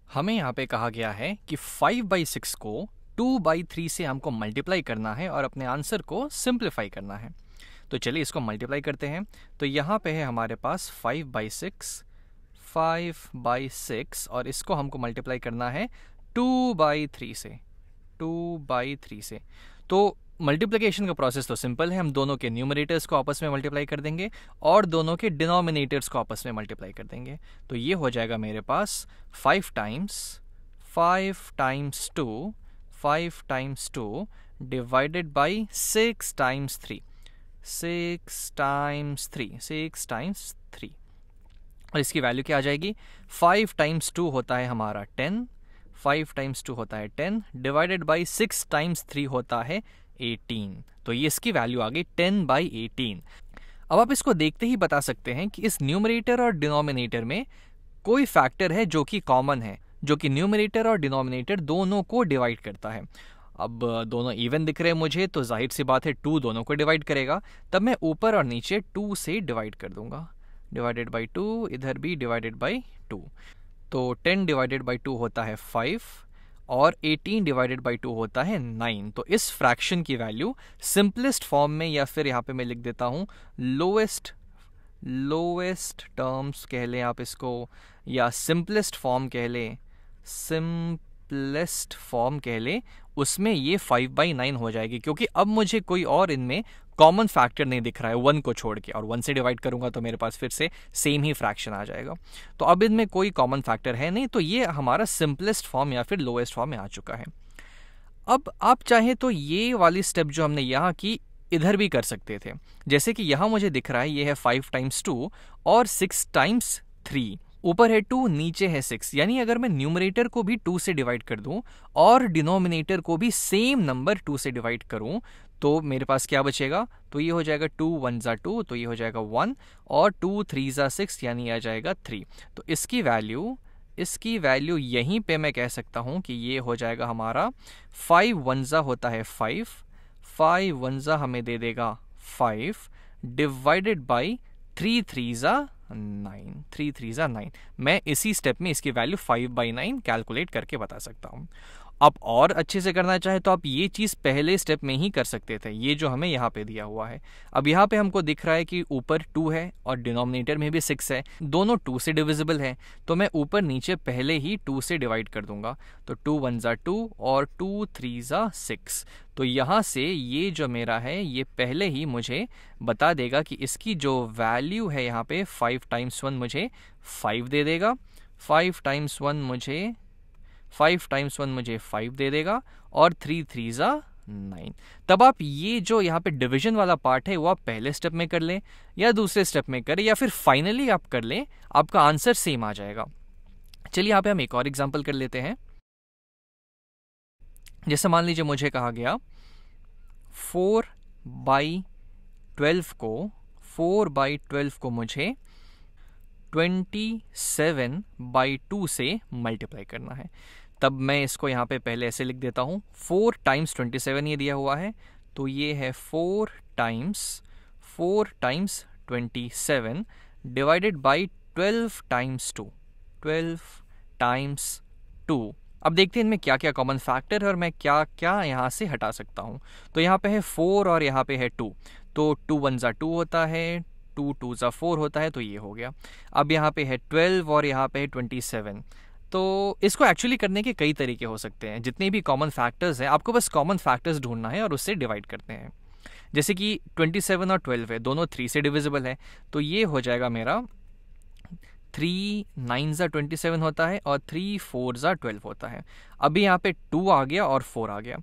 हमें यहाँ पे कहा गया है कि 5/6 को 2/3 से हमको मल्टीप्लाई करना है और अपने आंसर को सिंप्लीफाई करना है। तो चलिए इसको मल्टीप्लाई करते हैं। तो यहाँ पे है हमारे पास 5/6 और इसको हमको मल्टीप्लाई करना है 2/3 से। 2/3 से तो मल्टीप्लिकेशन का प्रोसेस तो सिंपल है, हम दोनों के न्यूमरेटर्स को आपस में मल्टीप्लाई कर देंगे और दोनों के डिनोमिनेटर्स को आपस में मल्टीप्लाई कर देंगे। तो ये हो जाएगा मेरे पास 5 टाइम्स 2 डिवाइडेड बाई 6 टाइम्स 3 और इसकी वैल्यू क्या आ जाएगी? 5 टाइम्स 2 होता है हमारा 10, 5 टाइम्स 2 होता है 10 डिवाइडेड बाई 6 टाइम्स 3 होता है 18। तो ये इसकी वैल्यू आ गई 10/18। अब आप इसको देखते ही बता सकते हैं कि इस न्यूमरेटर और डिनोमिनेटर में कोई फैक्टर है जो कि कॉमन है, जो कि न्यूमरेटर और डिनोमिनेटर दोनों को डिवाइड करता है। अब दोनों इवन दिख रहे हैं मुझे, तो जाहिर सी बात है 2 दोनों को डिवाइड करेगा। तब मैं ऊपर और नीचे 2 से डिवाइड कर दूंगा, डिवाइडेड बाई 2, इधर भी डिवाइडेड बाई 2। तो 10 डिवाइडेड बाई 2 होता है 5 और 18 डिवाइडेड बाई 2 होता है 9। तो इस फ्रैक्शन की वैल्यू सिंपलेस्ट फॉर्म में, या फिर यहाँ पे मैं लिख देता हूँ लोएस्ट टर्म्स कह लें आप इसको, या सिंपलेस्ट फॉर्म कह लें, उसमें ये 5/9 हो जाएगी, क्योंकि अब मुझे कोई और इनमें कॉमन फैक्टर नहीं दिख रहा है 1 को छोड़ के, और 1 से डिवाइड करूंगा तो मेरे पास फिर से सेम ही फ्रैक्शन आ जाएगा। तो अब इनमें कोई कॉमन फैक्टर है नहीं, तो ये हमारा सिंपलेस्ट फॉर्म या फिर लोएस्ट फॉर्म में आ चुका है। अब आप चाहें तो ये वाली स्टेप जो हमने यहाँ की इधर भी कर सकते थे। जैसे कि यहाँ मुझे दिख रहा है ये है 5 टाइम्स 2 और 6 टाइम्स 3, ऊपर है 2 नीचे है 6, यानी अगर मैं न्यूमरेटर को भी 2 से डिवाइड कर दूं और डिनोमिनेटर को भी सेम नंबर 2 से डिवाइड करूं, तो मेरे पास क्या बचेगा? तो ये हो जाएगा 2 1 ज़ा 2, तो ये हो जाएगा 1, और 2 3 ज़ा 6, यानी आ जाएगा 3। तो इसकी वैल्यू यहीं पे मैं कह सकता हूं कि ये हो जाएगा हमारा 5 1 ज़ा होता है 5 1 ज़ा हमें दे देगा 5 डिवाइडेड बाई 3 3 ज़ा 9। मैं इसी स्टेप में इसकी वैल्यू 5/9 कैलकुलेट करके बता सकता हूँ। आप और अच्छे से करना चाहे तो आप ये चीज़ पहले स्टेप में ही कर सकते थे, ये जो हमें यहाँ पे दिया हुआ है। अब यहाँ पे हमको दिख रहा है कि ऊपर 2 है और डिनोमिनेटर में भी 6 है, दोनों 2 से डिविजिबल है, तो मैं ऊपर नीचे पहले ही 2 से डिवाइड कर दूंगा। तो 2 1 ज़ा 2 और 2 3 ज़ा 6। तो यहाँ से ये जो मेरा है ये पहले ही मुझे बता देगा कि इसकी जो वैल्यू है यहाँ पे 5 टाइम्स 1 मुझे 5 दे देगा, 5 टाइम्स 1 मुझे 5 दे देगा, और 3 3 ज़ा 9। तब आप ये जो यहाँ पे डिवीजन वाला पार्ट है वो आप पहले स्टेप में कर लें या दूसरे स्टेप में करें या फिर फाइनली आप कर लें, आपका आंसर सेम आ जाएगा। चलिए यहाँ पे हम एक और एग्जांपल कर लेते हैं। जैसे मान लीजिए मुझे कहा गया 4/12 को मुझे 27/2 से मल्टीप्लाई करना है। तब मैं इसको यहाँ पे पहले ऐसे लिख देता हूँ, 4 टाइम्स 27 ये दिया हुआ है, तो ये है 4 टाइम्स 27 डिवाइडेड बाई 12 टाइम्स 2। अब देखते हैं इनमें क्या क्या कॉमन फैक्टर है और मैं क्या क्या यहाँ से हटा सकता हूँ। तो यहाँ पे है 4 और यहाँ पे है 2, तो 2 1 ज़ा 2 होता है, 2 2 ज़ा 4 होता है, तो ये हो गया। अब यहाँ पे है 12 और यहाँ पे है 27। तो इसको एक्चुअली करने के कई तरीके हो सकते हैं। जितने भी कॉमन फैक्टर्स हैं आपको बस कॉमन फैक्टर्स ढूंढना है और उससे डिवाइड करते हैं। जैसे कि 27 और 12 है, दोनों 3 से डिविजिबल है, तो ये हो जाएगा मेरा 3 9 ज़ा 27 होता है और 3 4 ज़ा 12 होता है। अभी यहाँ पे 2 आ गया और 4 आ गया,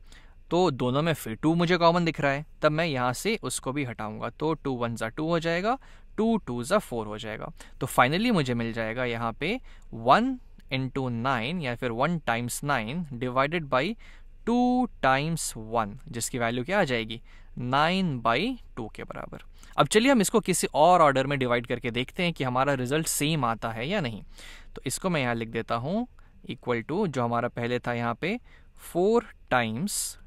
तो दोनों में फिर 2 मुझे कॉमन दिख रहा है, तब मैं यहाँ से उसको भी हटाऊंगा, तो 2 1 ज़ा 2 हो जाएगा, 2 2 ज़ा 4 हो जाएगा। तो फाइनली मुझे मिल जाएगा यहाँ पे 1 इंटू 9 या फिर 1 टाइम्स 9 डिवाइडेड बाई 2 टाइम्स 1, जिसकी वैल्यू क्या आ जाएगी? 9/2 के बराबर। अब चलिए हम इसको किसी और ऑर्डर में डिवाइड करके देखते हैं कि हमारा रिजल्ट सेम आता है या नहीं। तो इसको मैं यहाँ लिख देता हूँ इक्वल टू, जो हमारा पहले था यहाँ पे 4 टाइम्स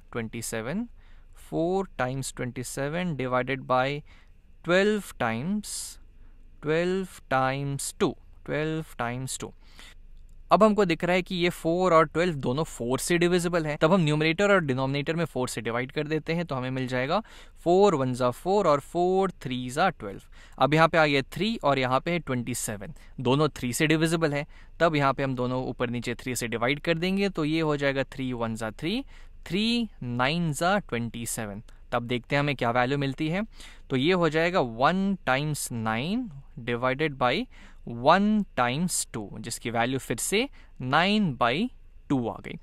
27 डिवाइडेड बाई 12 टाइम्स 2। अब हमको दिख रहा है कि ये 4 और 12 दोनों 4 से डिविजिबल है। तब हम न्यूमरेटर और डिनोमिनेटर में 4 से डिवाइड कर देते हैं, तो हमें मिल जाएगा 4 1 ज़ा 4 और 4 3 ज़ा 12। अब यहाँ पे आ गया 3 और यहाँ पे है 27, दोनों 3 से डिविजिबल है। तब यहाँ पे हम दोनों ऊपर नीचे 3 से डिवाइड कर देंगे, तो ये हो जाएगा 3 1 ज़ा 3, 3 9 ज़ा 27। तब देखते हैं हमें क्या वैल्यू मिलती है। तो ये हो जाएगा 1 टाइम्स 9 डिवाइडेड बाई 1 टाइम्स 2, जिसकी वैल्यू फिर से 9/2 आ गई।